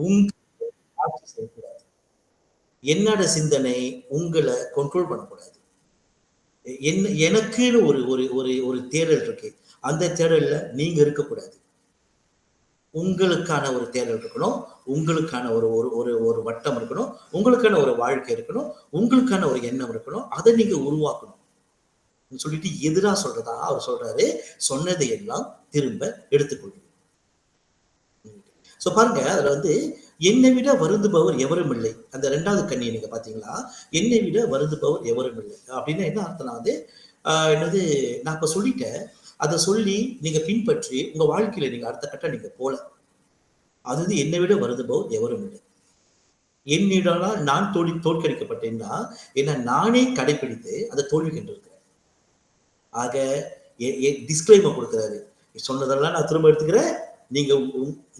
உங்க ஆட்சி செய்யக்கூடாது. என்னோட சிந்தனை உங்களை கண்ட்ரோல் பண்ணக்கூடாது. எனக்குன்னு ஒரு ஒரு ஒரு ஒரு தேடல் இருக்கு. அந்த தேடல்ல நீங்க இருக்கக்கூடாது. உங்களுக்கான ஒரு தேடல் இருக்கணும். உங்களுக்கான ஒரு ஒரு ஒரு ஒரு வட்டம் இருக்கணும். உங்களுக்கான ஒரு வாழ்க்கை இருக்கணும். உங்களுக்கான ஒரு எண்ணம் இருக்கணும். அதை நீங்க உருவாக்கணும். சொல்லிட்டு எதிரா சொல்றதா அவர் சொல்றாரு. சொன்னதை எல்லாம் திரும்ப எடுத்துக்கொள்ளும். சோ பாருங்க, அதுல வந்து என்னை விட வருந்துபவர் எவரும் இல்லை. அந்த 2வது கண்ணியை நீங்க பாத்தீங்களா? என்னை விட வருந்துபவர் எவரும் இல்லை. அப்படின்னா என்ன அர்த்தம்னா வந்து, என்னது நான் இப்ப சொல்லிட்டேன். அத சொல்லி நீங்க பின்பற்றி உங்க வாழ்க்கையில நீங்க அடுத்த கட்டம் நீங்க போல. அது வந்து என்னை விட வருந்துபவர் எவரும் இல்லை. என்னிடலாம் நான் தோற்கடிக்கப்பட்டேன்னா, என்ன நானே கடைபிடித்து அதை தோல்வி கண்டிருக்கிறேன். ஆக டிஸ்க்ளைமர் கொடுக்கிறாரு. சொன்னதெல்லாம் நான் திரும்ப எடுத்துக்கிறேன். நீங்க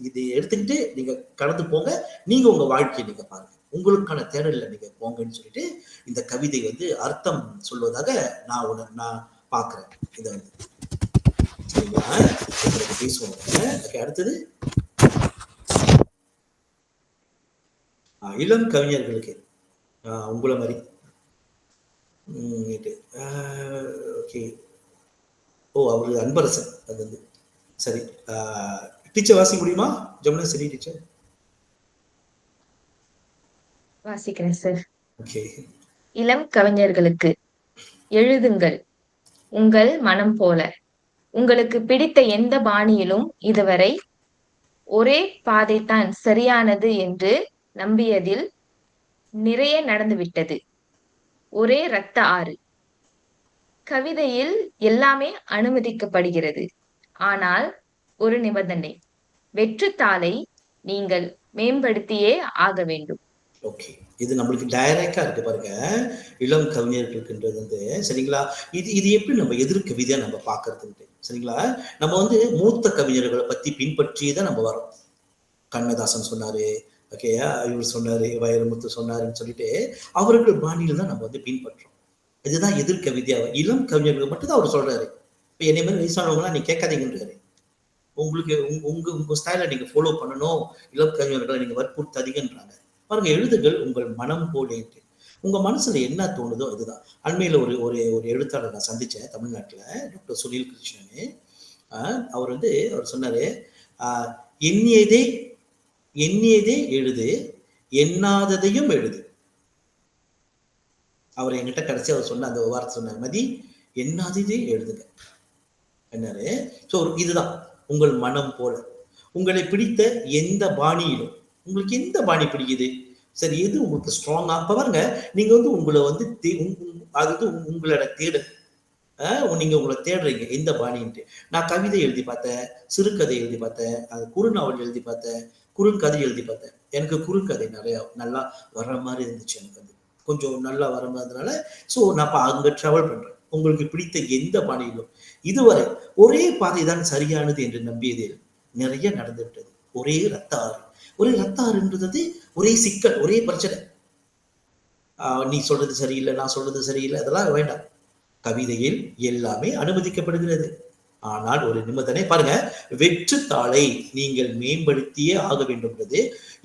இதை எடுத்துக்கிட்டு நீங்க கடந்து போங்க. நீங்க உங்க வாழ்க்கையை நீங்க பாருங்க. உங்களுக்கான தேடல்ல நீங்க போங்கன்னு சொல்லிட்டு இந்த கவிதை வந்து அர்த்தம் சொல்வதாக நான் பார்க்கிறேன். இதை வந்து சரிங்களா? பேசுவோம். அடுத்தது இளம் கவிஞர்களுக்கு உங்களை மாதிரி ஓகே. ஓ, அவரு அன்பரசன். அது வந்து சரி. டீச்சர் வாசிக்க முடியுமா? ஜமுனா சரி டீச்சர். வாசிக்கிறேன் சார். ஓகே. இளம் கவிஞர்களுக்கு எழுதுங்கள் உங்கள் மனம் போல. உங்களுக்கு பிடித்த எந்த பாணியிலும் இதுவரை ஒரே பாதைதான் சரியானது என்று நம்பியதில் நிறைய நடந்துவிட்டது. ஒரே இரத்த ஆறு. கவிதையில் எல்லாமே அனுமதிக்கப்படுகிறது. ஆனால் ஒரு நிபந்தனை. வெற்றுத்தாளை நீங்கள் மேம்படுத்தியே ஆக வேண்டும். ஓகே. இது நம்மளுக்கு டைரக்டா இருக்கு பாருங்க. இளம் கவிஞர்களுக்குன்றது வந்து சரிங்களா? இது இது எப்படி நம்ம எதிர் கவிதையா நம்ம பார்க்கறதுன்ட்டு சரிங்களா? நம்ம வந்து மூத்த கவிஞர்களை பத்தி பின்பற்றி தான் நம்ம வரோம். கண்ணதாசன் சொன்னாரு, ஓகேயா, இவர் சொன்னாரு, வைரமுத்து சொன்னாருன்னு சொல்லிட்டு அவர்கள் பாணியில தான் நம்ம வந்து பின்பற்றோம். இதுதான் எதிர் கவிதையா. இளம் கவிஞர்கள் மட்டும் தான் அவர் சொல்றாரு. இப்ப என்னை மாதிரி வயசானவங்களாம் நீ கேட்காதீங்கன்றாரு. உங்களுக்கு உங்க உங்க ஸ்டைலை நீங்க ஃபாலோ பண்ணணும். இளம் கவிஞர்களை நீங்க வற்புறுத்தாதீங்கன்றாங்க. பாருங்க, எழுதுகள் உங்கள் மனம் போலேன்ட்டு. உங்க மனசுல என்ன தோணுதோ அதுதான். அண்மையில ஒரு ஒரு ஒரு எழுத்தாளர் நான் சந்திச்சேன் தமிழ்நாட்டுல, டாக்டர் சுனில் கிருஷ்ணன். அவர் வந்து அவர் சொன்னாரு, எண்ணியதே எண்ணியதே எழுது, எண்ணாததையும் எழுது. அவர் என்கிட்ட கடைசி அவர் சொன்ன அந்த வார்த்தை சொன்னார், மதி எண்ணாததே எழுதுங்க என்னாரு. ஸோ இதுதான் உங்கள் மனம் போல. உங்களை பிடித்த எந்த பாணியிலும், உங்களுக்கு எந்த பாணி பிடிக்குது சரி, எது உங்களுக்கு ஸ்ட்ராங்கா பாருங்க. நீங்க வந்து உங்களை வந்து அது உங்களோட தேடல். நீங்க உங்களை தேடுறீங்க எந்த பாணின்ட்டு. நான் கவிதை எழுதி பார்த்தேன், சிறுகதை எழுதி பார்த்தேன், அது குறுநாவல் எழுதி பார்த்தேன், குறுங்கதை எழுதி பார்த்தேன். எனக்கு குறுங்கதை நிறைய நல்லா வர்ற மாதிரி இருந்துச்சு. எனக்கு அது கொஞ்சம் நல்லா வர மாதிரினால ஸோ நான் அங்க டிராவல் பண்றேன். உங்களுக்கு பிடித்த எந்த பாணியிலும் இதுவரை ஒரே பாதை தான் சரியானது என்று நம்பியதில் நிறைய நடந்துவிட்டது. ஒரே ரத்த ஆறு. ஒரே ரத்த ஆறுன்றது ஒரே சிக்கல், ஒரே பிரச்சனை. நீ சொல்றது சரியில்லை, நான் சொல்றது சரியில்லை, அதெல்லாம் வேண்டாம். கவிதையில் எல்லாமே அனுமதிக்கப்படுகிறது. ஆனால் ஒரு நிபந்தனை பாருங்க, வெற்றுத்தாளை நீங்கள் மேம்படுத்தியே ஆக வேண்டும்ன்றது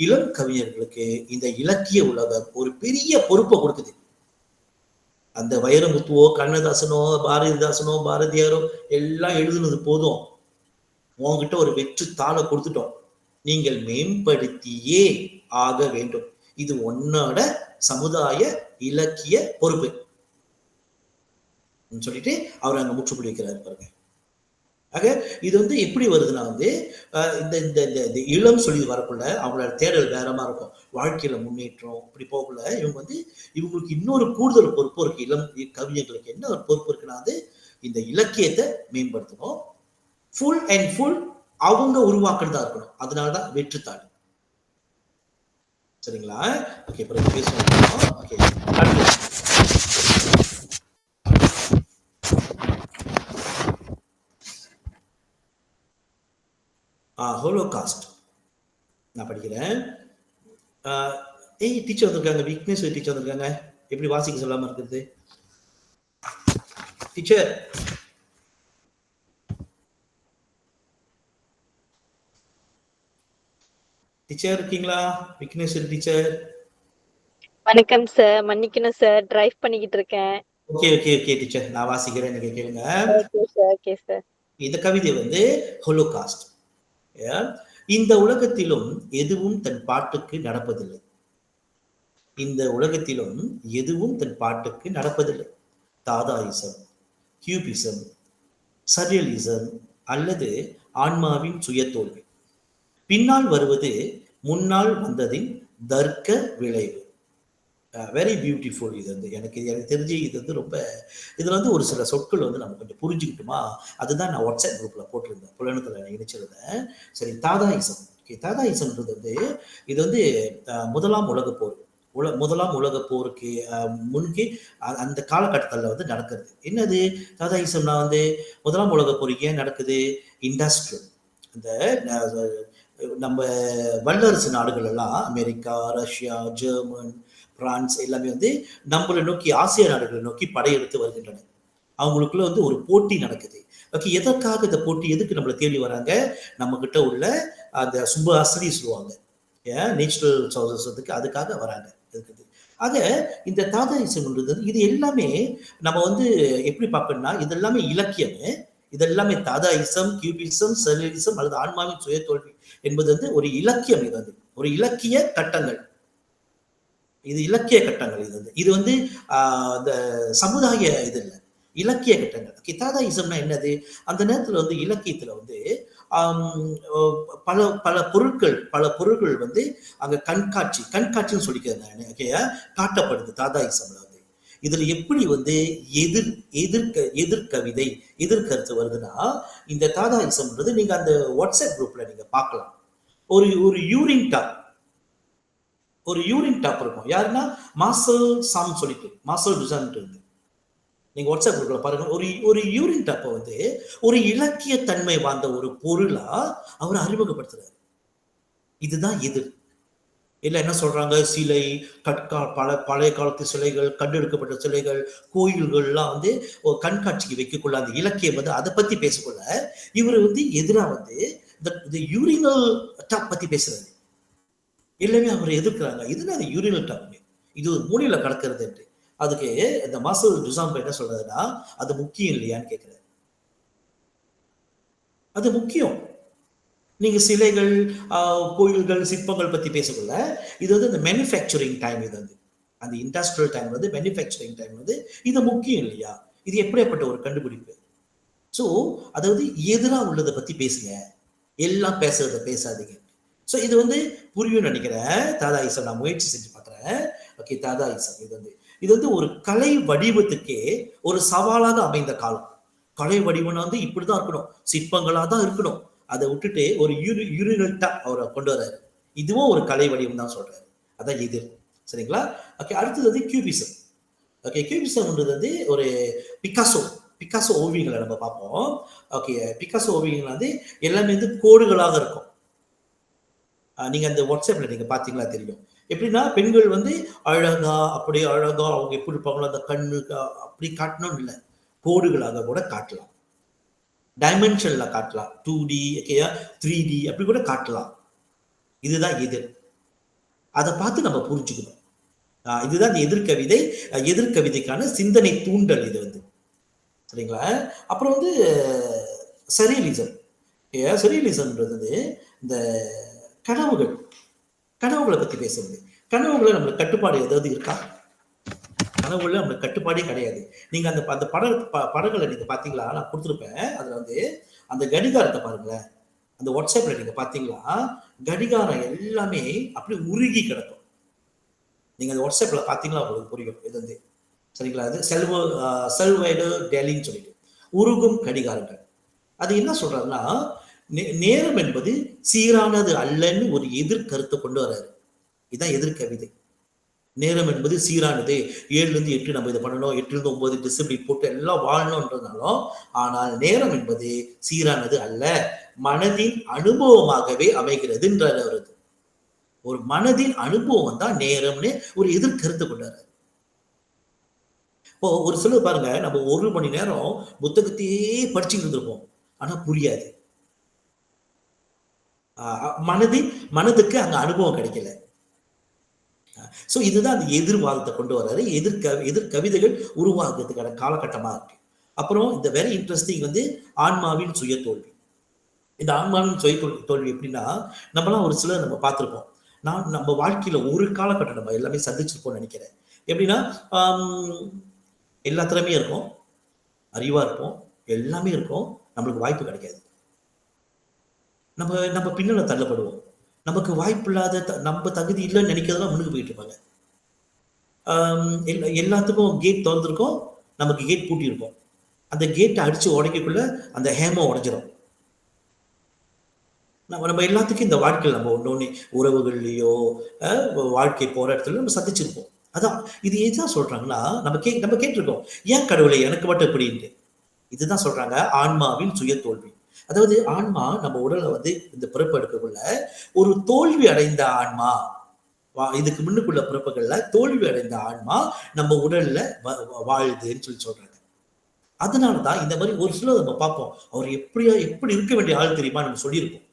இளம் கவிஞர்களுக்கு இந்த இலக்கிய உலகம் ஒரு பெரிய பொறுப்பை கொடுக்குது. அந்த வைரமுத்துவோ, கண்ணதாசனோ, பாரதிதாசனோ, பாரதியாரோ எல்லாம் எழுதுனது போதும். உங்ககிட்ட ஒரு வெற்றுத்தாளை கொடுத்துட்டோம். நீங்கள் மேம்படுத்தியே ஆக வேண்டும். இது உன்னோட சமுதாய இலக்கிய பொறுப்பு சொல்லிட்டு அவர் அங்க முற்றுப்புள்ளி வைக்கிறாரு பாருங்க. ஆக இது வந்து எப்படி வருதுன்னா வந்து இந்த இந்த இந்த இளம் சொல்லி வரக்குள்ள அவங்களோட தேடல் வேறமா இருக்கும். வாழ்க்கையில முன்னேற்றம் இப்படி போகக்குள்ள இவங்க வந்து இவங்களுக்கு இன்னொரு கூடுதல் பொறுப்பு இருக்கு. இளம் கவிஞர்களுக்கு என்ன ஒரு பொறுப்பு இருக்குன்னா வந்து இந்த இலக்கியத்தை மேம்படுத்தணும். ஃபுல் அண்ட் ஃபுல் அவங்க உருவாக்குறதா இருக்கணும். அதனாலதான் வெற்றுத்தாள். சரிங்களா? ஓகே, பிறகு பேசுவோம். ஓகே, ஹோலோகாஸ்ட் நான் படிக்கிறேன். டீச்சர் வந்திருக்காங்க, விக்னேஷ் டீச்சர் வந்திருக்காங்க. எப்படி வாசிக்க சொல்லாம இருக்குது டீச்சர்? டீச்சர் இருக்கீங்களா? விக்னேஸ்வரி டீச்சர். வணக்கம் சார். மன்னிக்கணும் சார். டிரைவ் பண்ணிக்கிட்டு இருக்கேன். Okay teacher. நான் வாசிக்கிறேன், நீங்க கேளுங்க. Okay sir. இந்த கவிதை வந்து ஹோலோகாஸ்ட். இந்த உலகத்திலும் எதுவும் தன் பாட்டுக்கு நடப்பதில்லை. இந்த உலகத்திலும் எதுவும் தன் பாட்டுக்கு நடப்பதில்லை. தாதாயிசம், கியூபிசம், சரியலிசம் அல்லது ஆன்மாவின் சுயத்தோல்வி. பின்னால் வருவது முன்னால் வந்ததின் தர்க்க விளைவு. Very beautiful. இது வந்து எனக்கு தெரிஞ்சு இது வந்து ரொம்ப இதுல வந்து ஒரு சில சொற்கள் வந்து நம்ம கொஞ்சம் புரிஞ்சுக்கிட்டுமா, அதுதான் நான் வாட்ஸ்அப் குரூப்ல போட்டிருந்தேன், புலனத்துல இணைச்சிருந்தேன். சரி, தாதாயிசம். தாதாயிசம்ன்றது வந்து இது வந்து முதலாம் உலக போர், முதலாம் உலக போருக்கு முன்கே அந்த காலகட்டத்தில் வந்து நடக்கிறது. என்னது தாதாயிசம்னா வந்து முதலாம் உலக போர் ஏன் நடக்குது? இண்டஸ்ட்ரியல், இந்த நம்ம வல்லரசு நாடுகள் எல்லாம் அமெரிக்கா, ரஷ்யா, ஜெர்மன், பிரான்ஸ் எல்லாமே வந்து நம்மளை நோக்கி, ஆசிய நாடுகளை நோக்கி படையெடுத்து வருகின்றன. அவங்களுக்குள்ள வந்து ஒரு போட்டி நடக்குது. ஓகே, எதற்காக இந்த போட்டி? எதுக்கு நம்மளை தேடி வராங்க? நம்ம கிட்ட உள்ள அந்த சுப அசதி சொல்லுவாங்க, நேச்சுரல் சோர்சஸ்க்கு, அதுக்காக வராங்க இருக்குது. ஆக இந்த தாதாயிசம்ன்றது இது எல்லாமே நம்ம வந்து எப்படி பார்க்கணும்னா, இது எல்லாமே இலக்கியம். இதெல்லாமே தாதாயிசம், கியூபிசம், சரியலிசம் அல்லது ஆன்மாவின் சுய தோல்வி என்பது வந்து ஒரு இலக்கியம். இது வந்து ஒரு இலக்கிய கட்டங்கள். இது இலக்கிய கட்டங்கள். இது வந்து இந்த சமுதாய இது இல்லை, இலக்கிய கட்டங்கள். தாதாயிசம்னா என்னது? அந்த நேரத்துல வந்து இலக்கியத்துல வந்து பல பல பொருட்கள் வந்து அங்க கண்காட்சின்னு சொல்லிக்கிறேன், காட்டப்படுது தாதாயிசம்ல வந்து. இதுல எப்படி வந்து எதிர்கவிதை, எதிர்கருத்து வருதுன்னா, இந்த தாதாயிசம்ன்றது நீங்க அந்த வாட்ஸ்அப் குரூப்ல நீங்க பார்க்கலாம். ஒரு யூரின் டாப் இருக்கும். யாருன்னா மார்சல் சாம் சொல்லிட்டு, மார்சல் டுசான் இருந்து நீங்க வாட்ஸ்அப் குரூப்ல பாருங்க. ஒரு யூரின் டாப்பை வந்து ஒரு இலக்கிய தன்மை வாய்ந்த ஒரு பொருளா அவர் அறிமுகப்படுத்துறாரு. இதுதான் எதிர். இல்ல என்ன சொல்றாங்க, சிலை, பழைய காலத்து சிலைகள், கண்டெடுக்கப்பட்ட சிலைகள், கோயில்கள்லாம் வந்து கண்காட்சிக்கு வைக்கக்குள்ள அந்த இலக்கியம் வந்து அதை பத்தி பேசக்குள்ள இவர் வந்து எதிராக வந்து இந்த யூரினல் டாப் பத்தி பேசுறாரு. எல்லாமே அவரை எதிர்க்கிறாங்க. இதுதான் அந்த யூரினல் டாப், இது ஒரு மூலையில கடக்கிறது என்று. அதுக்கு இந்த மாசல் டுசாம்பே என்ன சொல்றதுன்னா, அது முக்கியம் இல்லையான்னு கேட்கிறாரு. அது முக்கியம். நீங்க சிலைகள், கோயில்கள், சிற்பங்கள் பத்தி பேசக்குள்ள இது வந்து இந்த மேனுஃபேக்சரிங் டைம். இது வந்து அந்த இண்டஸ்ட்ரியல் டைம் வந்து மேனுஃபேக்சரிங் டைம் வந்து இது முக்கியம் இல்லையா? இது எப்படியாப்பட்ட ஒரு கண்டுபிடிப்பு? ஸோ அதாவது எதிராக உள்ளதை பத்தி பேசுங்க, எல்லாம் பேசுறத பேசாதீங்க. ஸோ இது வந்து புரியும் நினைக்கிறேன். தாதாயிசம் நான் முயற்சி செஞ்சு பார்க்குறேன். ஓகே, தாதாயிசம் இது வந்து ஒரு கலை வடிவத்துக்கே ஒரு சவாலாக அமைந்த காலம். கலை வடிவம்னா வந்து இப்படிதான் இருக்கணும், சிற்பங்களா தான் இருக்கணும். அதை விட்டுட்டு ஒரு யூரினல்ட்டா அவரை கொண்டு வர்றாரு. இதுவும் ஒரு கலை வடிவம் தான் சொல்றாரு. அதான் எதிர். சரிங்களா? ஓகே, அடுத்தது வந்து கியூபிசம். ஓகே, கியூபிசம்ன்றது வந்து ஒரு பிக்காசோ ஓவியங்களை நம்ம பார்ப்போம். ஓகே, பிக்காசோ ஓவியங்கள் வந்து எல்லாமே வந்து கோடுகளாக இருக்கும். நீங்க அந்த வாட்ஸ்அப்ல நீங்க பாத்தீங்களா தெரியும். எப்படின்னா பெண்கள் வந்து அழகா, அப்படியே அழகா அவங்க எப்படி இருப்பாங்களோ அந்த கண்ணு அப்படி காட்டணும் இல்லை, கோடுகளாக கூட காட்டலாம், டைமென்ஷன்ல காட்டலாம், 2D, 3D அப்படி கூட காட்டலாம். இதுதான் எதிர். அதை பார்த்து நம்ம புரிஞ்சுக்கணும். இதுதான் எதிர்கவிதை. எதிர்கவிதைக்கான சிந்தனை தூண்டல் இது வந்து. சரிங்களா? அப்புறம் வந்து சரியலிசம். சரியலிசம்ன்றது இந்த கனவுகளை பத்தி பேசுறது. கனவுகளை நம்மளுக்கு கட்டுப்பாடு ஏதாவது இருக்கா? கனவுல நம்மளுக்கு கட்டுப்பாடே கிடையாது. நீங்க அந்த படங்களை நீங்க பாத்தீங்களா? நான் கொடுத்துருப்பேன். அதுல வந்து அந்த கடிகாரத்தை பாருங்களேன். அந்த வாட்ஸ்அப்ல நீங்க பாத்தீங்களா, கடிகாரம் எல்லாமே அப்படி உருகி கிடக்கும். நீங்க அந்த வாட்ஸ்அப்ல பாத்தீங்களா உங்களுக்கு புரியும் இது வந்து. சரிங்களா? அது செல்வைடு டெலின்னு சொல்லிட்டு உருகும் கடிகாரங்கள். அது என்ன சொல்றாருன்னா, நேரம் என்பது சீரானது அல்லன்னு ஒரு எதிர்கருத்தை கொண்டு வர்றாரு. இதுதான் எதிர்கவிதை. நேரம் என்பது சீரானது, 7ல இருந்து 8 நம்ம இதை பண்ணணும், 8ல இருந்து 9 டிசிப்ளின் போட்டு எல்லாம் வாழணும்ன்றதுனாலும், ஆனால் நேரம் என்பது சீரானது அல்ல, மனதின் அனுபவமாகவே அமைகிறதுன்றார் அவருக்கு. ஒரு மனதின் அனுபவம் தான் நேரம்னு ஒரு எதிர்கருத்தை கொண்டாரு. இப்போ ஒரு சிலர் பாருங்க, நம்ம 1 மணி நேரம் புத்தகத்தையே படிச்சுட்டு இருந்திருப்போம், ஆனா புரியாது. மனதுக்கு அங்க அனுபவம் கிடைக்கல. சோ இதுதான் அந்த எதிர்வாதத்தை கொண்டு வர்றாரு. எதிர்கவிதைகள் உருவாக்குறதுக்கான காலகட்டமா இருக்கு. அப்புறம் இந்த வெரி இன்ட்ரெஸ்டிங் ஆன்மாவின் சுய தோல்வி. இந்த ஆன்மாவின் சுய தோல்வி எப்படின்னா, நம்மலாம் ஒரு சிலர் நம்ம பார்த்திருப்போம். நம்ம வாழ்க்கையில ஒரு காலகட்டம் நம்ம எல்லாமே சந்திச்சிருப்போம்னு நினைக்கிறேன். எப்படின்னா, எல்லா திறமையும் இருக்கும், அறிவா இருப்போம், எல்லாமே இருக்கும், நம்மளுக்கு வாய்ப்பு கிடைக்காது. நம்ம நம்ம பின்னால தள்ளப்படுவோம். நமக்கு வாய்ப்பு இல்லாத நம்ம தகுதி இல்லைன்னு நினைக்கிறதெல்லாம் முன்னுக்கு போயிட்டு இருப்பாங்க. எல்லாத்துக்கும் கேட் திறந்திருக்கும், நமக்கு கேட் பூட்டி இருக்கும். அந்த கேட்டை அடிச்சு உடைக்கக்குள்ள அந்த ஹேமம் உடைஞ்சிரும். நம்ம எல்லாத்துக்கும் இந்த வாழ்க்கையில் நம்ம ஒன்று உறவுகள்லையோ வாழ்க்கை போற இடத்துல நம்ம சந்திச்சிருப்போம். அதான் இது எதுதான் சொல்றாங்கன்னா, நம்ம கேட்டிருக்கோம், ஏன் கடவுளை எனக்கு மட்டும் எப்படின்ட்டு. இதுதான் சொல்றாங்க ஆன்மாவின் சுய தோல்வி. அதாவது ஆன்மா நம்ம உடலை இந்த பிறப்பு எடுக்கக்குள்ள ஒரு தோல்வி அடைந்த ஆன்மா, இதுக்கு முன்னுக்குள்ள பிறப்புகள்ல தோல்வி அடைந்த ஆன்மா நம்ம உடல்ல வாழுதுன்னு சொல்றாங்க. அதனாலதான் இந்த மாதிரி ஒரு சிலர் நம்ம பார்ப்போம், அவர் எப்படி இருக்க வேண்டிய ஆள் தெரியுமா நம்ம சொல்லியிருப்போம்.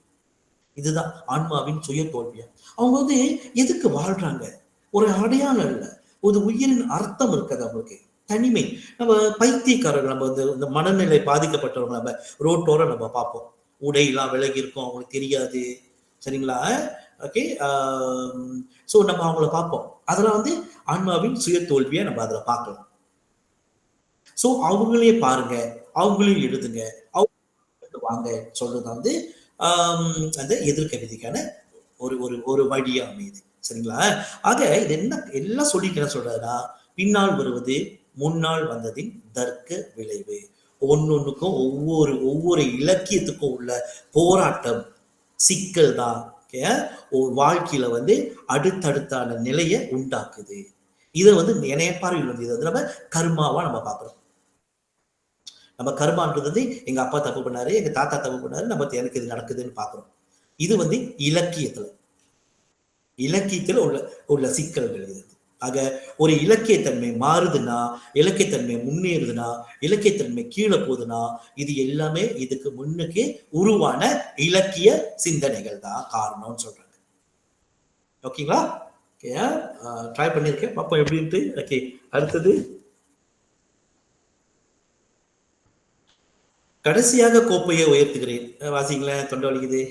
இதுதான் ஆன்மாவின் சுய தோல்வியா. அவங்க எதுக்கு வாழ்றாங்க, ஒரு அடையாளம் இல்லை, ஒரு உயிரின் அர்த்தம் இருக்காது அவங்களுக்கு. தனிமை. நம்ம பைத்தியக்காரர்கள், நம்ம இந்த மனநிலை பாதிக்கப்பட்டவங்க நம்ம ரோட்டோர நம்ம பார்ப்போம், உடையெல்லாம் விலகி இருக்கும், அவங்களுக்கு தெரியாது. சரிங்களா? ஓகே. சோ நம்ம அவங்கள பார்ப்போம். அதெல்லாம் ஆன்மாவின் சுய தோல்வியை நம்ம அதுல பார்க்கலாம். சோ அவங்களே பாருங்க, அவங்களையும் எழுதுங்க, அவங்க வாங்க சொல்றது அந்த எதிர்கவிதைக்கான ஒரு ஒரு ஒரு வழியா அமையுது. சரிங்களா? ஆக இது எல்லாம் சொல்லிக்க என்ன சொல்றதுன்னா, பின்னால் வருவது முன்னால் வந்ததின் தர்க்க விளைவு. ஒன்னொன்னுக்கும் ஒவ்வொரு இலக்கியத்துக்கும் உள்ள போராட்டம், சிக்கல் தான் வாழ்க்கையில அடுத்தடுத்தான நிலையை உண்டாக்குது. இதை என்னைய பார்வையில் இதை நம்ம கர்மாவா நம்ம பார்க்கிறோம். நம்ம கர்மான்றது எங்க அப்பா தப்பு பண்ணாரு, எங்க தாத்தா தப்பு பண்ணாரு, எனக்கு இது நடக்குதுன்னு பாக்குறோம். இது இலக்கியத்துல உள்ள சிக்கல்கள் இது. ஆக ஒரு இலக்கியத்தன்மை மாறுதுன்னா, இலக்கியத்தன்மை முன்னேறுதுன்னா, இலக்கியத்தன்மை கீழே போகுதுன்னா, இது எல்லாமே இதுக்கு முன்னுக்கு உருவான இலக்கிய சிந்தனைகள் தான் காரணம்னு சொல்றாங்க. ஓகேங்களா? ட்ரை பண்ணிருக்கேன், பாப்போம் எப்படின்ட்டு. ஓகே, அடுத்தது கடைசியாக கோப்பையை உயர்த்துகிறேன். வாசிங்களேன், தொண்டை வலிக்குது.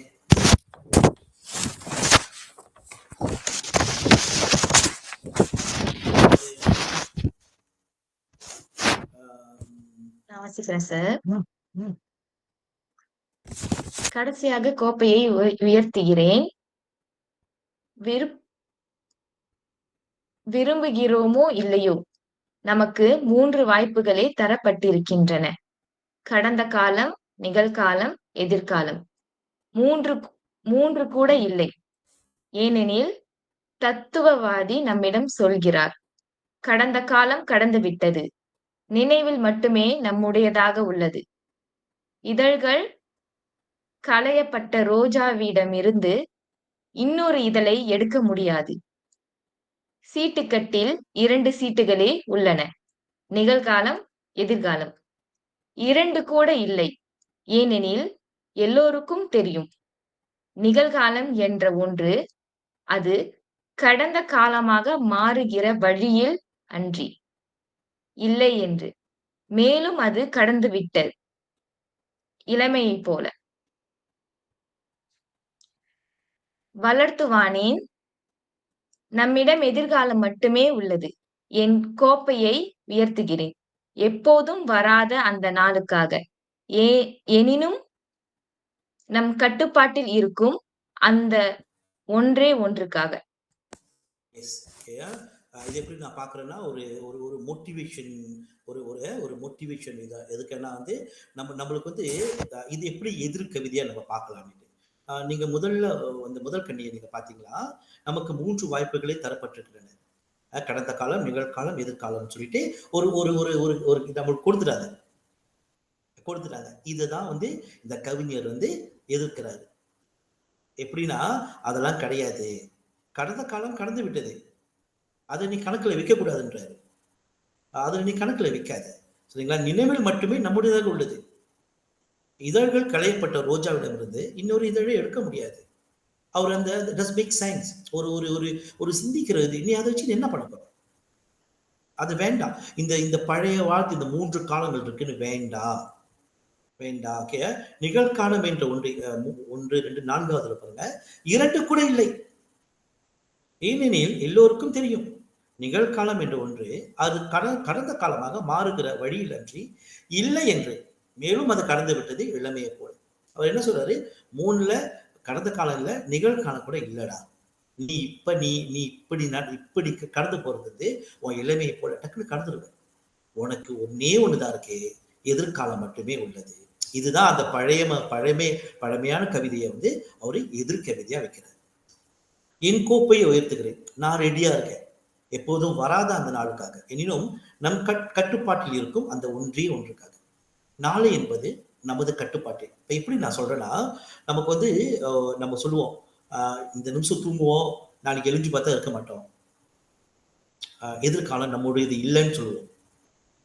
நான் வாசிக்கிறேன் சார். கடைசியாக கோப்பையை உயர்த்துகிறேன். விரும்புகிறோமோ இல்லையோ, நமக்கு 3 வாய்ப்புகளே தரப்பட்டிருக்கின்றன. கடந்த காலம், நிகழ்காலம், எதிர்காலம். 3 கூட இல்லை. ஏனெனில் தத்துவவாதி நம்மிடம் சொல்கிறார், கடந்த காலம் கடந்து விட்டது, நினைவில் மட்டுமே நம்முடையதாக உள்ளது. இதழ்கள் களையப்பட்ட ரோஜாவிடமிருந்து இன்னொரு இதழை எடுக்க முடியாது. சீட்டுக்கட்டில் 2 சீட்டுகளே உள்ளன, நிகழ்காலம், எதிர்காலம். 2 கூட இல்லை. ஏனெனில் எல்லோருக்கும் தெரியும், நிகழ்காலம் என்ற ஒன்று அது கடந்த காலமாக மாறுகிற வழியில் அன்றி இல்லை என்று. மேலும் அது கடந்து விட்டது, இளமையைப் போல. வளர்த்துவானேன், நம்மிடம் எதிர்காலம் மட்டுமே உள்ளது. என் கோப்பையை உயர்த்துகிறேன், எப்போதும் வராத அந்த நாளுக்காக. எனினும் நம் கட்டுப்பாட்டில் இருக்கும் அந்த ஒன்றே ஒன்றுக்காக. இது எப்படி நான் பாக்குறேன்னா, ஒரு ஒரு மோட்டிவேஷன், ஒரு மோட்டிவேஷன். இது எதுக்குன்னா நம்மளுக்கு இது எப்படி எதிர்கவிதையா நம்ம பார்க்கலாம். நீங்க முதல் கண்ணியை நீங்க பாத்தீங்களா, நமக்கு 3 வாய்ப்புகளே தரப்பட்டிருக்கின்றன. கடந்த காலம், நிகழ்காலம், எதிர்காலம் சொல்லிட்டு ஒரு ஒரு ஒரு ஒரு நம்மளுக்கு கொடுத்துட்டாங்க. இதுதான் இந்த கவிஞர் எதிர்க்கிறாரு. எப்படின்னா, அதெல்லாம் கிடையாது, கடந்த காலம் கடந்து விட்டது, அதை நீ கணக்குல வைக்க கூடாதுன்றாரு. அதை நீ கணக்குல வைக்காத. சரிங்களா? நினைவில் மட்டுமே நம்முடையதாக உள்ளது. இதழ்கள் களையப்பட்ட ரோஜாவிடமிருந்து இன்னொரு இதழை எடுக்க முடியாது. அவர் அந்த டஸ் மேக் சயின்ஸ் ஒரு ஒரு ஒரு ஒரு சிந்திக்கிறது. நீ அதை வச்சு என்ன பண்ண போற? அது வேண்டாம். இந்த இந்த பழைய வாழ்க்கை, இந்த 3 காலங்கள் இருக்குன்னு வேண்டாம். வேண்டாம். ஓகே. நிகழ்காலம் என்ற ஒன்று 1, 2, 4வதுல பாருங்க. 2 கூட இல்லை. ஏனெனில் எல்லோருக்கும் தெரியும். நிகழ்காலம் என்ற ஒன்று அது கடந்த காலமாக மாறுகிற வழியில் அன்றி இல்லை என்று. மேலும் அது கடந்து விட்டது இளமையை போல. அவர் என்ன சொல்றாரு? 3ல கடந்த காலம் இல்ல, நிகழ்காலம் கூட இல்லடா. நீ இப்படி கடந்து போறது உன் இளமையை போல டக்குன்னு கடந்துருவ. உனக்கு ஒன்னே ஒண்ணுதான் இருக்கு, எதிர்காலம் மட்டுமே உள்ளது. இதுதான் அந்த பழமையான கவிதையை அவரு எதிர்கவிதையா வைக்கிறார். என் கோப்பையை உயர்த்துகிறேன், நான் ரெடியா இருக்கேன் எப்போதும் வராத அந்த நாளுக்காக, எனினும் நம் கட்டுப்பாட்டில் இருக்கும் அந்த ஒன்றுக்காக. நாளை என்பது நமது கட்டுப்பாட்டில். இப்ப எப்படி நான் சொல்றேன்னா, நமக்கு நம்ம சொல்லுவோம், இந்த நிமிஷம் தூங்குவோம், நாளைக்கு எழுஞ்சி பார்த்தா இருக்க மாட்டோம். எதிர்காலம் நம்முடையது இல்லைன்னு சொல்லுவோம்.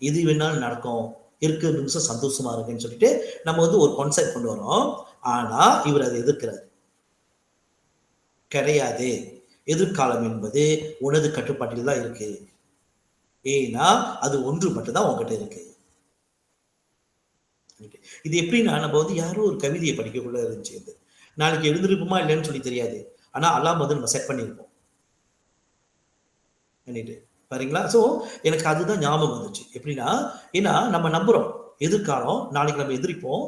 எது வேணாலும் நடக்கும், இருக்கிற நிமிஷம் சந்தோஷமா இருக்குன்னு சொல்லிட்டு நம்ம ஒரு கான்செப்ட் கொண்டு வரோம். ஆனா இவர் அதை எதிர்க்கிறார். கிடையாது, எதிர்காலம் என்பது உனது கட்டுப்பாட்டில் தான் இருக்கு. ஏன்னா அது ஒன்று மட்டும்தான் உங்ககிட்ட இருக்கு. இது எப்படின்னா, நம்ம யாரோ ஒரு கவிதையை படிக்கக்குள்ள இருந்துச்சு. நாளைக்கு எழுந்திருப்போமா இல்லைன்னு சொல்லி தெரியாது, ஆனா அலாம் நம்ம செட் பண்ணியிருப்போம். பாருங்களா? ஸோ எனக்கு அதுதான் ஞாபகம் வந்துச்சு. எப்படின்னா, ஏன்னா நம்ம நம்புறோம் எதிர்காலம், நாளைக்கு நம்ம எதிர்ப்போம்,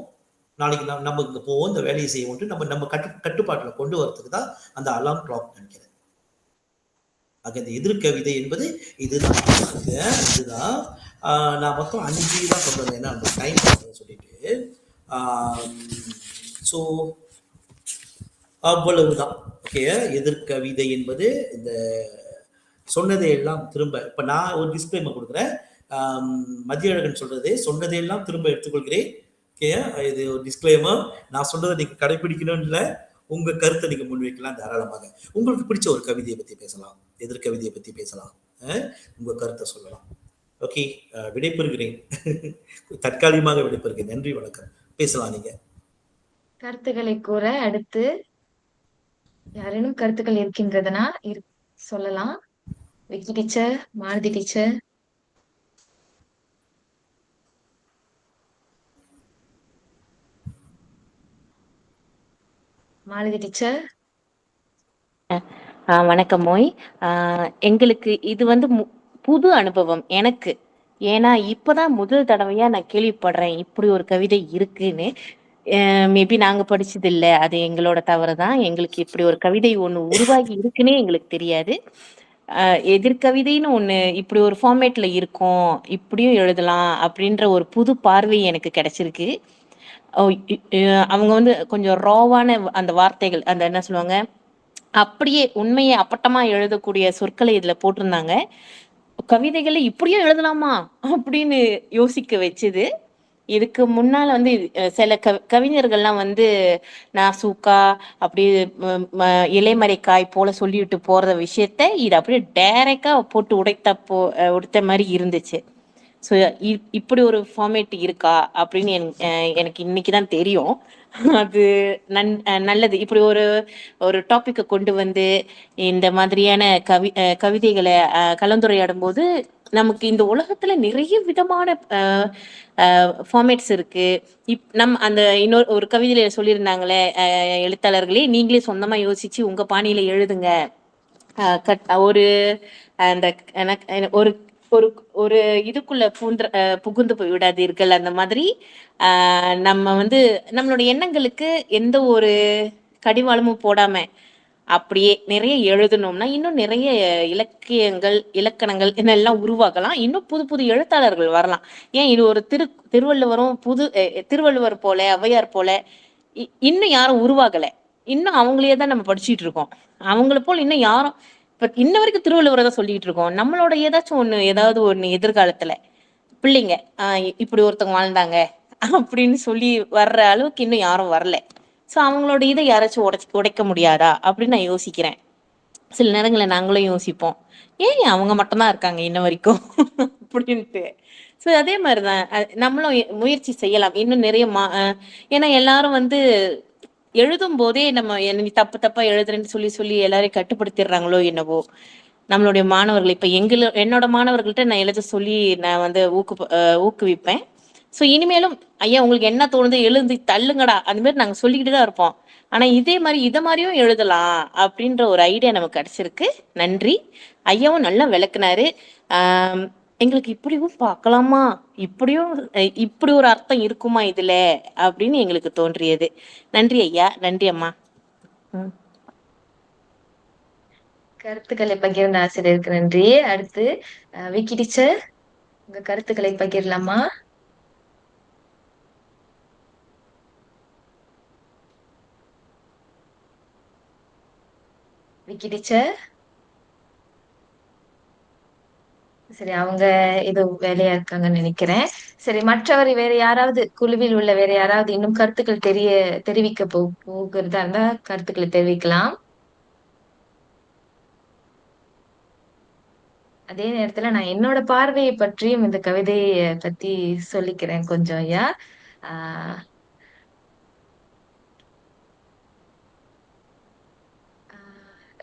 நாளைக்கு நம்ம இங்க போவோம், இந்த வேலையை செய்வோம், நம்ம கட்டுப்பாட்டில் கொண்டு வரதுக்கு தான் அந்த அலாம் கிளாக் நினைக்கிறேன். ஆக இந்த எதிர்கவிதை என்பது இதுதான். நான் மொத்தம் 5 தான் கொண்டு வந்தேன், ஏன்னா அந்த டைம் சொல்லிட்டு. ஸோ அவ்வளவுதான். ஓகே. எதிர்கவிதை என்பது இந்த சொன்னதையெல்லாம் திரும்ப, இப்ப நான் ஒரு டிஸ்க்ளைமர் கொடுக்குறேன். மதியழகன் சொல்றது சொன்னதையெல்லாம் திரும்ப எடுத்துக்கொள்கிறேன். ஓகே, இது ஒரு டிஸ்க்ளைமர். நான் சொல்றதை நீங்க கடைபிடிக்கணும்னு இல்லை, உங்க கருத்தை நீங்க முன்வைக்கலாம் தாராளமாக. உங்களுக்கு பிடிச்ச ஒரு கவிதையை பத்தி பேசலாம், எதிர்கவிதையை பத்தி பேசலாம், உங்க கருத்தை சொல்லலாம். ஓகே, விடைபெறுகிறேன். தற்காலிகமாக விடைபெறுகிறேன். நன்றி, வணக்கம். பேசலாம் நீங்க. கருத்துக்களை கூற அடுத்து யாரேனும் கருத்துக்கள் இருக்கின்றதுனா சொல்லலாம். Vicky teacher, Malathi teacher. Malathi teacher. வணக்கம் மோய். எங்களுக்கு இது புது அனுபவம் எனக்கு. ஏன்னா இப்பதான் முதல் தடவையா நான் கேள்விப்படுறேன் இப்படி ஒரு கவிதை இருக்குன்னு. மேபி நாங்க படிச்சது இல்லை, அது எங்களோட தவறுதான். எங்களுக்கு இப்படி ஒரு கவிதை ஒண்ணு உருவாகி இருக்குன்னே எங்களுக்கு தெரியாது. எதிர்கவிதைன்னு ஒண்ணு இப்படி ஒரு ஃபார்மேட்ல இருக்கும், இப்படியும் எழுதலாம் அப்படின்ற ஒரு புது பார்வை எனக்கு கிடைச்சிருக்கு. அவங்க கொஞ்சம் ராவான அந்த வார்த்தைகள், அந்த என்ன சொல்லுவாங்க, அப்படியே உண்மையை அப்பட்டமா எழுதக்கூடிய சொற்களை இதுல போட்டிருந்தாங்க. கவிதைகளை இப்படியும் எழுதலாமா அப்படின்னு யோசிக்க வச்சுது. இதுக்கு முன்னால சில கவிஞர்கள்லாம் நாசூக்கா அப்படி இலைமறைக்காய் போல சொல்லிட்டு போற விஷயத்த இது அப்படியே டைரக்டா போட்டு உடைத்த மாதிரி இருந்துச்சு. ஸோ இப்படி ஒரு ஃபார்மேட் இருக்கா அப்படின்னு எனக்கு இன்னைக்குதான் தெரியும். அது நல்லது. இப்படி ஒரு டாபிக்கை கொண்டு இந்த மாதிரியான கவிதைகளை கலந்துரையாடும் போது நமக்கு இந்த உலகத்துல நிறைய விதமான ஃபார்மேட்ஸ் இருக்கு. அந்த இன்னொரு ஒரு கவிதையில சொல்லியிருந்தாங்களே, எழுத்தாளர்களே நீங்களே சொந்தமா யோசிச்சு உங்க பாணியில எழுதுங்க, ஒரு அந்த ஒரு ஒரு ஒரு இதுக்குள்ள புகுந்து போய் விடாதீர்கள். அந்த மாதிரி நம்ம நம்மளுடைய எண்ணங்களுக்கு எந்த ஒரு கடிவாளமும் போடாம அப்படியே நிறைய எழுதணும்னா இன்னும் நிறைய இலக்கியங்கள், இலக்கணங்கள் இதெல்லாம் உருவாக்கலாம். இன்னும் புது புது எழுத்தாளர்கள் வரலாம். ஏன் இது ஒரு திருவள்ளுவரும் திருவள்ளுவர் போல, ஔவையார் போல இன்னும் யாரும் உருவாகலை. இன்னும் அவங்களையே தான் நம்ம படிச்சுட்டு இருக்கோம். அவங்கள போல் இன்னும் யாரும் இப்ப இன்ன வரைக்கும் திருவள்ளுவரை தான் சொல்லிட்டு இருக்கோம். நம்மளோட ஏதாவது ஒண்ணு எதிர்காலத்துல பிள்ளைங்க இப்படி ஒருத்தவங்க வாழ்ந்தாங்க அப்படின்னு சொல்லி வர்ற அளவுக்கு இன்னும் யாரும் வரல. ஸோ அவங்களோட இதை யாராச்சும் உடைக்க முடியாதா அப்படின்னு நான் யோசிக்கிறேன். சில நேரங்களில் நாங்களும் யோசிப்போம், ஏன் அவங்க மட்டும்தான் இருக்காங்க இன்ன வரைக்கும் அப்படின்ட்டு. ஸோ அதே மாதிரிதான் நம்மளும் முயற்சி செய்யலாம் இன்னும் நிறைய. ஏன்னா எல்லாரும் எழுதும் போதே நம்ம நீ தப்பு தப்பா எழுதுறேன்னு சொல்லி சொல்லி எல்லாரையும் கட்டுப்படுத்திடுறாங்களோ என்னவோ. நம்மளுடைய மாணவர்கள் இப்ப என்னோட மாணவர்கள்ட்ட நான் எழுத சொல்லி நான் வந்து ஊக்குவிப்பேன். ஸோ இனிமேலும் ஐயா உங்களுக்கு என்ன தோணுது எழுந்து தள்ளுங்கடா அந்த மாதிரி நாங்க சொல்லிக்கிட்டு தான் இருப்போம். ஆனா இதே மாதிரி இதை மாதிரியும் எழுதலாம் அப்படின்ற ஒரு ஐடியா நமக்கு கிடைச்சிருக்கு. நன்றி. ஐயாவும் நல்லா விளக்குனாரு. எங்களுக்கு இப்படியும் பார்க்கலாமா, இப்படியும் இப்படி ஒரு அர்த்தம் இருக்குமா இதுல அப்படின்னு எங்களுக்கு தோன்றியது. நன்றி ஐயா. நன்றி அம்மா. கருத்துக்களை பகிர்ந்த ஆசிரியருக்கு நன்றி. அடுத்து விக்கி டீச்சர், உங்க கருத்துக்களை பகிரலாமா? விக்கி டீச்சர், சரி அவங்க ஏதோ வேலையா இருக்காங்கன்னு நினைக்கிறேன். சரி, மற்றவர் வேற யாராவது குழுவில் உள்ள வேற யாராவது இன்னும் கருத்துக்கள் தெரிவிக்க போகிறதா இருந்தா கருத்துக்களை தெரிவிக்கலாம். அதே நேரத்துல நான் என்னோட பார்வையை பற்றியும் இந்த கவிதையை பத்தி சொல்லிக்கிறேன் கொஞ்சம் ஐயா. ஆஹ்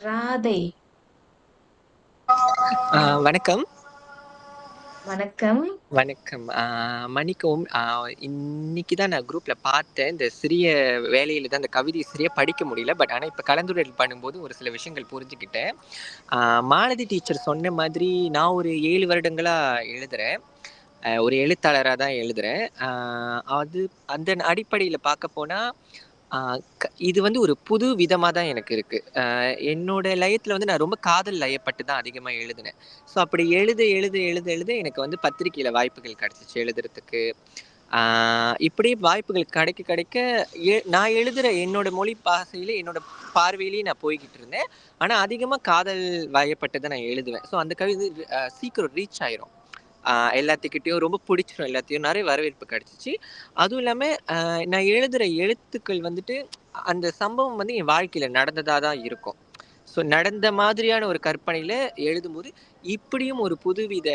ராதை. வணக்கம். வணக்கம். வணக்கம். மன்னிக்கவும். இன்னைக்கு தான் நான் குரூப்ல பார்த்தேன். இந்த சிறிய வேலையில தான் இந்த கவிதையை சரியா படிக்க முடியல. பட் ஆனால் இப்போ கலந்துரையாடல் பண்ணும்போது ஒரு சில விஷயங்கள் புரிஞ்சுக்கிட்டேன். மாலதி டீச்சர் சொன்ன மாதிரி நான் ஒரு 7 வருடங்களா எழுதுறேன். ஒரு எழுத்தாளராக தான் எழுதுறேன். அது அந்த அடிப்படையில் பார்க்க போனால் இது வந்து ஒரு புது விதமாக தான் எனக்கு இருக்கு. என்னோட லயத்தில் வந்து நான் ரொம்ப காதல் லயப்பட்டு தான் அதிகமாக எழுதினேன். ஸோ அப்படி எழுத எனக்கு வந்து பத்திரிக்கையில் வாய்ப்புகள் கிடைச்சிச்சு எழுதுறதுக்கு. இப்படி வாய்ப்புகள் கிடைக்க நான் எழுதுகிற என்னோட மொழி பாசையில் என்னோட பார்வையிலேயே நான் போய்கிட்டு இருந்தேன். ஆனால் அதிகமாக காதல் வயப்பட்டு தான் நான் எழுதுவேன். ஸோ அந்த கவிதை சீக்கிரம் ரீச் ஆயிரும். எல்லாத்துக்கிட்டையும் ரொம்ப பிடிச்சிரும். எல்லாத்தையும் நிறைய வரவேற்பு கிடைச்சிச்சு. அதுவும் இல்லாமல் நான் எழுதுகிற எழுத்துக்கள் வந்துட்டு அந்த சம்பவம் வந்து என் வாழ்க்கையில் நடந்ததாக தான் இருக்கும். ஸோ நடந்த மாதிரியான ஒரு கற்பனையில் எழுதும்போது இப்படியும் ஒரு புதுவித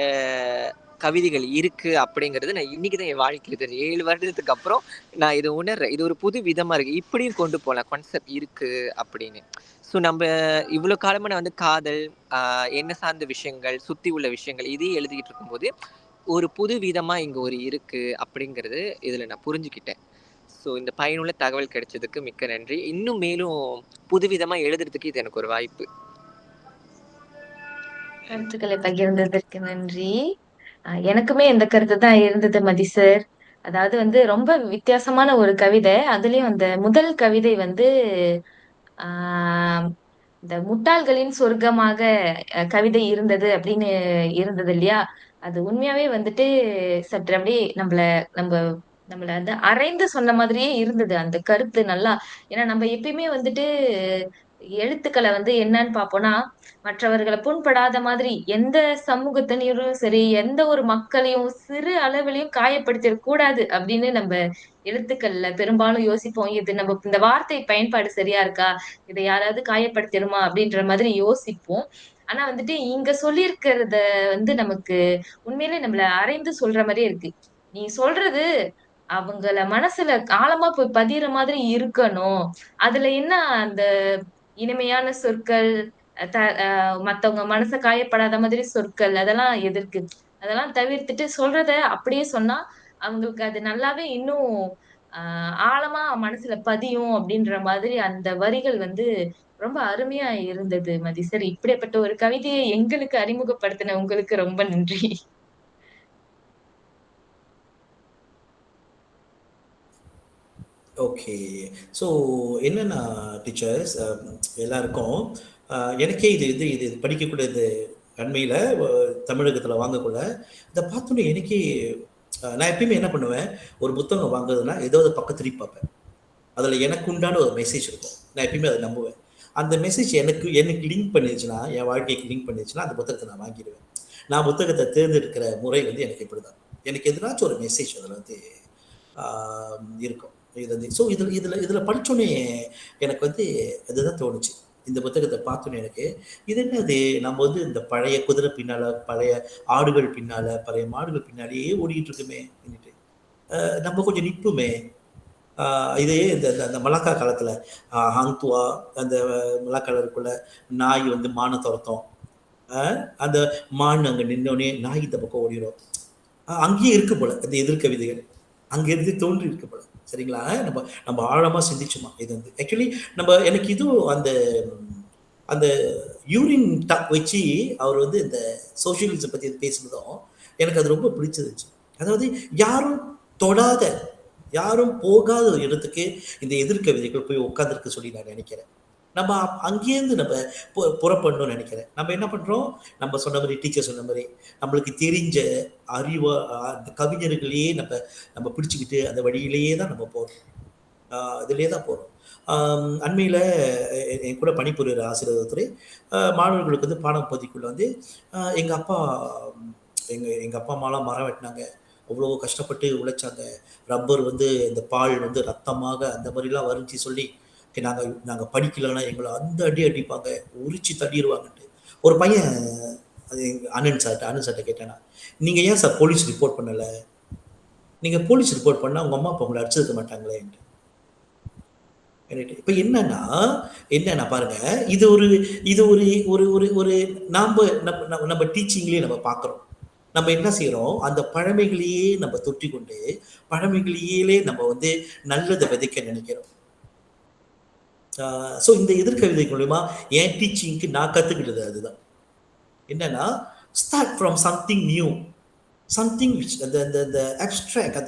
கவிதைகள் இருக்கு அப்படிங்கிறது நான் இன்னைக்கு தான் என் வாழ்க்கையில் தெரியும். 7 வருடத்துக்கு அப்புறம் நான் இதை உணர்றேன். இது ஒரு புது விதமாக இருக்குது. இப்படியும் கொண்டு போகலாம், கான்செப்ட் இருக்குது அப்படின்னு. ஸோ நம்ம இவ்வளோ காலமாக நான் வந்து காதல், என்ன சார்ந்த விஷயங்கள், சுற்றி உள்ள விஷயங்கள் இதையும் எழுதிக்கிட்டு இருக்கும்போது ஒரு புது விதமாக இங்கே ஒரு இருக்குது அப்படிங்கிறது இதில் நான் புரிஞ்சுக்கிட்டேன். ஸோ இந்த பயனுள்ள தகவல் கிடைச்சதுக்கு மிக்க நன்றி. இன்னும் மேலும் புதுவிதமாக எழுதுறதுக்கு இது எனக்கு ஒரு வாய்ப்பு. கருத்துக்களை பகிர்ந்ததற்கு நன்றி. எனக்குமே இந்த கருத்து தான் இருந்தது மதி சார். அதாவது வந்து ரொம்ப வித்தியாசமான ஒரு கவிதை. அதுலயும் அந்த முதல் கவிதை வந்து ஆஹ் இந்த முட்டாள்களின் சொர்க்கமாக கவிதை இருந்தது அப்படின்னு இருந்தது இல்லையா? அது உண்மையாவே வந்துட்டு சற்று அப்படியே நம்மள வந்து அரைந்து சொன்ன மாதிரியே இருந்தது அந்த கருத்து நல்லா. ஏன்னா நம்ம எப்பயுமே வந்துட்டு எழுத்துக்களை வந்து என்னன்னு பார்ப்போம்னா, மற்றவர்களை புண்படாத மாதிரி எந்த சமூகத்தினரும் சரி, எந்த ஒரு மக்களையும் சிறு அளவிலையும் காயப்படுத்திடக் கூடாது அப்படின்னு நம்ம எழுத்துக்கள்ல பெரும்பாலும் யோசிப்போம். இது நம்ம இந்த வார்த்தை பயன்பாடு சரியா இருக்கா, இதை யாராவது காயப்படுத்திடுமா அப்படின்ற மாதிரி யோசிப்போம். ஆனா வந்துட்டு இங்க சொல்லியிருக்கிறத வந்து நமக்கு உண்மையிலே நம்மள அரைந்து சொல்ற மாதிரியே இருக்கு. நீ சொல்றது அவங்கள மனசுல ஆழமா போய் பதியிற மாதிரி இருக்கணும். அதுல என்ன அந்த இனிமையான சொற்கள், மத்தவங்க மனச காயப்படாத மாதிரி சொற்கள் அதெல்லாம் எதற்கு? அதெல்லாம் தவிர்த்துட்டு சொல்றத அப்படியே சொன்னா அவங்களுக்கு அது நல்லாவே இன்னும் ஆழமா மனசுல பதியும் அப்படின்ற மாதிரி அந்த வரிகள் வந்து ரொம்ப அருமையா இருந்தது மதி சார். இப்படிப்பட்ட ஒரு கவிதையை எங்களுக்கு அறிமுகப்படுத்தின உங்களுக்கு ரொம்ப நன்றி. ஓகே. ஸோ என்னன்னா டீச்சர்ஸ், எல்லாருக்கும் எனக்கே இது இது இது படிக்கக்கூடிய இது அண்மையில் தமிழகத்தில் வாங்கக்குள்ள இதை பார்த்தோன்னே எனக்கே நான் எப்பயுமே என்ன பண்ணுவேன், ஒரு புத்தகம் வாங்குறதுனா ஏதாவது பக்கம் திருப்பி பார்ப்பேன். அதில் எனக்கு உண்டான ஒரு மெசேஜ் இருக்கும். நான் எப்பயுமே அதை நம்புவேன். அந்த மெசேஜ் எனக்கு லிங்க் பண்ணிடுச்சுன்னா, என் வாழ்க்கைக்கு லிங்க் பண்ணிடுச்சுன்னா அந்த புத்தகத்தை நான் வாங்கிடுவேன். நான் புத்தகத்தை தேர்ந்தெடுக்கிற முறை வந்து எனக்கு இப்படி தான். எனக்கு எதுனாச்சும் ஒரு மெசேஜ் அதில் வந்து இருக்கும். இது ஸோ இதில் படித்தோன்னே எனக்கு வந்து அதுதான் தோணுச்சு. இந்த புத்தகத்தை பார்த்தோன்னே எனக்கு இது என்னது, நம்ம வந்து இந்த பழைய குதிரை பின்னால், பழைய ஆடுகள் பின்னால், பழைய மாடுகள் பின்னாலேயே ஓடிக்கிட்டு இருக்குமே, நம்ம கொஞ்சம் நிற்புமே, இதே இந்த அந்த மலாக்கா காலத்துல ஹாங்துவா அந்த மலாக்கால இருக்குள்ள நாய் வந்து மானை துரத்தும். அந்த மான் அங்க நின்னோடனே நாய் இந்த பக்கம் ஓடிடும். அங்கேயே இருக்கு போல இந்த எதிர்கவிதைகள், அங்கிருந்து தோன்றி இருக்கு போல. சரிங்களா? நம்ம நம்ம ஆழமா சிந்திச்சோமா இது வந்து ஆக்சுவலி எனக்கு இதுவும் அந்த அந்த யூரின் டக் வச்சு அவர் வந்து இந்த சோசியலிசம் பத்தி பேசுனதும் எனக்கு அது ரொம்ப பிடிச்சிருந்துச்சு. அதாவது யாரும் தொடாத, யாரும் போகாத ஒரு இடத்துக்கு இந்த எதிர்கவிதைகள் போய் உட்காந்துருக்க சொல்லி நான் நினைக்கிறேன். நம்ம அங்கேருந்து நம்ம புறப்படணும்னு நினைக்கிறேன். நம்ம என்ன பண்றோம், நம்ம சொன்ன மாதிரி டீச்சர் சொன்ன மாதிரி நம்மளுக்கு தெரிஞ்ச அறிவா அந்த கவிஞர்களையே நம்ம நம்ம பிடிச்சுக்கிட்டு அந்த வழியிலேயே தான் நம்ம போறோம். இதுலேயே தான் போறோம். அண்மையில் என் கூட பணிபுரிகிற ஆசிரியர் ஒருத்தர் மாணவர்களுக்கு வந்து பாடம் பகுதிக்குள்ள வந்து எங்கள் அப்பா எங்கள் அப்பா அம்மாலாம் மரம் வெட்டினாங்க, அவ்வளோ கஷ்டப்பட்டு உழைச்சாங்க, ரப்பர் வந்து இந்த பால் வந்து ரத்தமாக அந்த மாதிரிலாம் வரைஞ்சி சொல்லி நாங்கள் படிக்கலைன்னா எங்களை அந்த அடி அடிப்பாங்க, உரிச்சு தள்ளிடுவாங்கன்ட்டு. ஒரு பையன் அது எங்கள் அண்ணன் சார்ட்ட கேட்டேன்னா, நீங்கள் ஏன் சார் போலீஸ் ரிப்போர்ட் பண்ணலை? நீங்கள் போலீஸ் ரிப்போர்ட் பண்ணால் உங்கள் அம்மா அப்பா உங்களை அடிச்சிருக்க மாட்டாங்களேன்ட்டு. இப்போ என்னன்னா பாருங்க, இது ஒரு இது ஒரு ஒரு ஒரு ஒரு நம்ம டீச்சிங்லேயே நம்ம பார்க்குறோம். நம்ம என்ன செய்யறோம், அந்த பழமைகளையே நம்ம தொட்டி கொண்டு பழமைகளையே நம்ம வந்து நல்லதை விதைக்க நினைக்கிறோம். ஸோ இந்த எதிர்கவிதை மூலமா என் டீச்சிங்க்கு நான் கற்றுக்கிட்டது அதுதான். என்னன்னா start from something new, something which அந்த அப்ட்ராக்ட்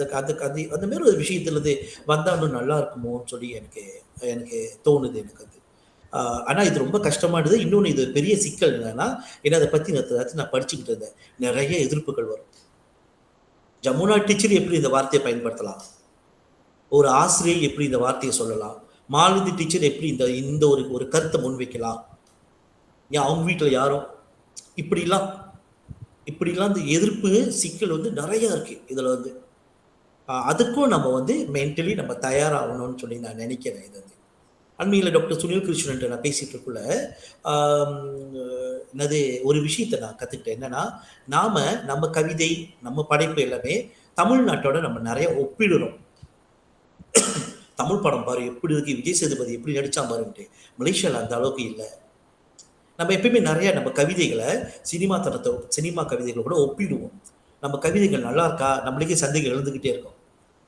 அந்த மாதிரி ஒரு விஷயத்துலேருந்து வந்தாலும் நல்லா இருக்குமோன்னு சொல்லி எனக்கு தோணுது எனக்கு அது. ஆனால் இது ரொம்ப கஷ்டமானது. இன்னொன்று இது பெரிய சிக்கல் என்னன்னா, ஏன்னா அதை பற்றி நான் படிச்சுக்கிட்டு இருந்தேன், நிறைய எதிர்ப்புகள் வரும். ஜமுனா டீச்சர் எப்படி இந்த வார்த்தையை பயன்படுத்தலாம், ஒரு ஆசிரியர் எப்படி இந்த வார்த்தையை சொல்லலாம், மாலதி டீச்சர் எப்படி இந்த ஒரு கருத்தை முன்வைக்கலாம், ஏன் அவங்க வீட்டில் யாரும் இப்படிலாம் இந்த எதிர்ப்பு சிக்கல் வந்து நிறைய இருக்கு இதில் வந்து. அதுக்கும் நம்ம வந்து மென்டலி நம்ம தயாராகணும்னு சொல்லி நான் நினைக்கிறேன். இது வந்து அண்மையில் டாக்டர் சுனில் கிருஷ்ணன் நான் பேசிட்டு இருக்குள்ள என்னது ஒரு விஷயத்தை நான் கற்றுக்கிட்டேன். என்னன்னா, நம்ம கவிதை நம்ம படைப்பு எல்லாமே தமிழ்நாட்டோட நம்ம நிறைய ஒப்பிடுறோம். தமிழ் படம் பாரு எப்படி இருக்கு, விஜய் சேதுபதி எப்படி நடிச்சா பாருன்ட்டு. மலேசியாவில் அந்த அளவுக்கு இல்லை. நம்ம எப்பயுமே நிறைய நம்ம கவிதைகளை சினிமா கவிதைகளை கூட ஒப்பிடுவோம். நம்ம கவிதைகள் நல்லா இருக்கா, நம்மளுக்கே சந்தைகள் எழுந்துக்கிட்டே இருக்கும்.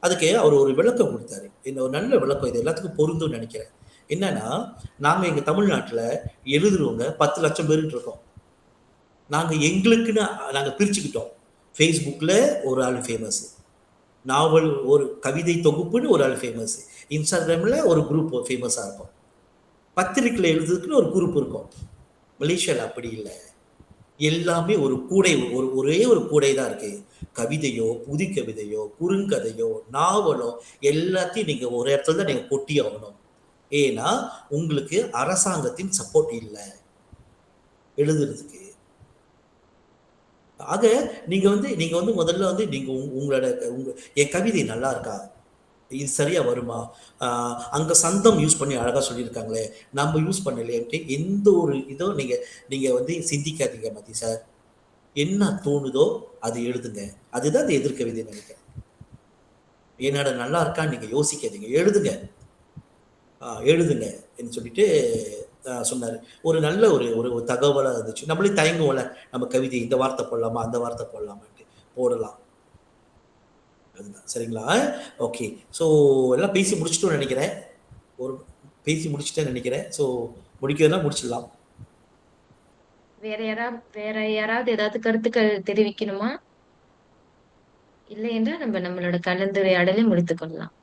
அதுக்கு அவர் ஒரு விளக்கம் கொடுத்தாரு, ஒரு நல்ல விளக்கம், இது எல்லாத்துக்கும் பொருந்தும்னு நினைக்கிறேன். என்னன்னா, நாங்கள் எங்கள் தமிழ்நாட்டில் எழுதுறவங்க 10 லட்சம் பேருட்டு இருக்கோம். நாங்கள் எங்களுக்குன்னு நாங்கள் பிரிச்சுக்கிட்டோம். ஃபேஸ்புக்கில் ஒரு ஆள் ஃபேமஸ், நாவல் ஒரு கவிதை தொகுப்புன்னு ஒரு ஆள் ஃபேமஸ், இன்ஸ்டாகிராமில் ஒரு குரூப் ஃபேமஸாக இருக்கும், பத்திரிக்கையில் எழுதுறதுக்குன்னு ஒரு குரூப் இருக்கும். மலேசியாவில் அப்படி இல்லை. எல்லாமே ஒரு கூடை, ஒரே ஒரு கூடை தான் இருக்கு. கவிதையோ புது கவிதையோ குறுங்கதையோ நாவலோ எல்லாத்தையும் நீங்க ஒரு இடத்துல தான் நீங்க கொட்டி ஆகணும். ஏன்னா உங்களுக்கு அரசாங்கத்தின் சப்போர்ட் இல்லை எழுதுறதுக்கு. ஆக நீங்க வந்து முதல்ல வந்து நீங்க உங்களோட என் கவிதை நல்லா இருக்கா, இது சரியா வருமா, அங்க சந்தம் யூஸ் பண்ணி அழகா சொல்லியிருக்காங்களே நம்ம யூஸ் பண்ணலையேன்ட்டு எந்த ஒரு இதோ நீங்க வந்து சிந்திக்காதீங்க மதி சார். என்ன தோணுதோ அது எழுதுங்க. அதுதான் அந்த எதிர்கவிதை நினைக்கிறேன். என்னோட நல்லா இருக்கான்னு நீங்க யோசிக்காதீங்க, எழுதுங்க என்று சொல்லிட்டு சொன்னாரு. ஒரு நல்ல ஒரு தகவலா இருந்துச்சு. நம்மளே தயங்குவோம்ல, நம்ம கவிதை இந்த வார்த்தை போடலாமா அந்த வார்த்தை போடலாமான்ட்டு போடலாம். சரிங்களா? ஓகே. ஸோ எல்லாம் பேசி முடிச்சுட்டோம்னு நினைக்கிறேன். பேசி முடிச்சுட்டேன்னு நினைக்கிறேன். ஸோ முடிக்கிறதுனா முடிச்சிடலாம். வேற யாராவது ஏதாவது கருத்துக்கள் தெரிவிக்கணுமா? இல்லை என்றால் நம்மளோட கலந்துரையாடலை முடித்துக் கொள்ளலாம்.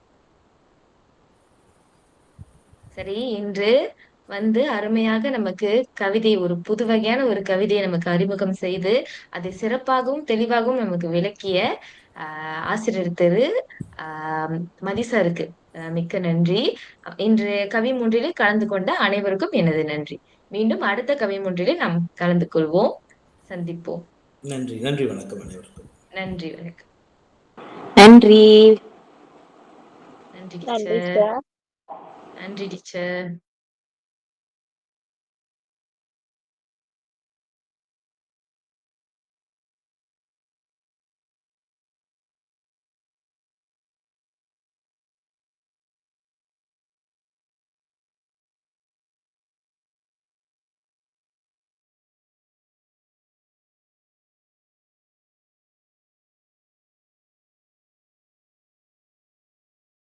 சரி, இன்று வந்து அருமையாக நமக்கு கவிதை, ஒரு புது வகையான ஒரு கவிதையை நமக்கு அறிமுகம் செய்து அதை சிறப்பாகவும் தெளிவாகவும் நமக்கு விளக்கிய ஆசிரியர் திரு மதிசாருக்கு மிக்க நன்றி. இன்று கவி மூன்றிலே கலந்து கொண்ட அனைவருக்கும் எனது நன்றி. மீண்டும் அடுத்த கவி மூன்றிலே நாம் கலந்து கொள்வோம், சந்திப்போம். நன்றி வணக்கம் அனைவருக்கும். நன்றி வணக்கம். நன்றி டீச்சர். நன்றி டீச்சர்.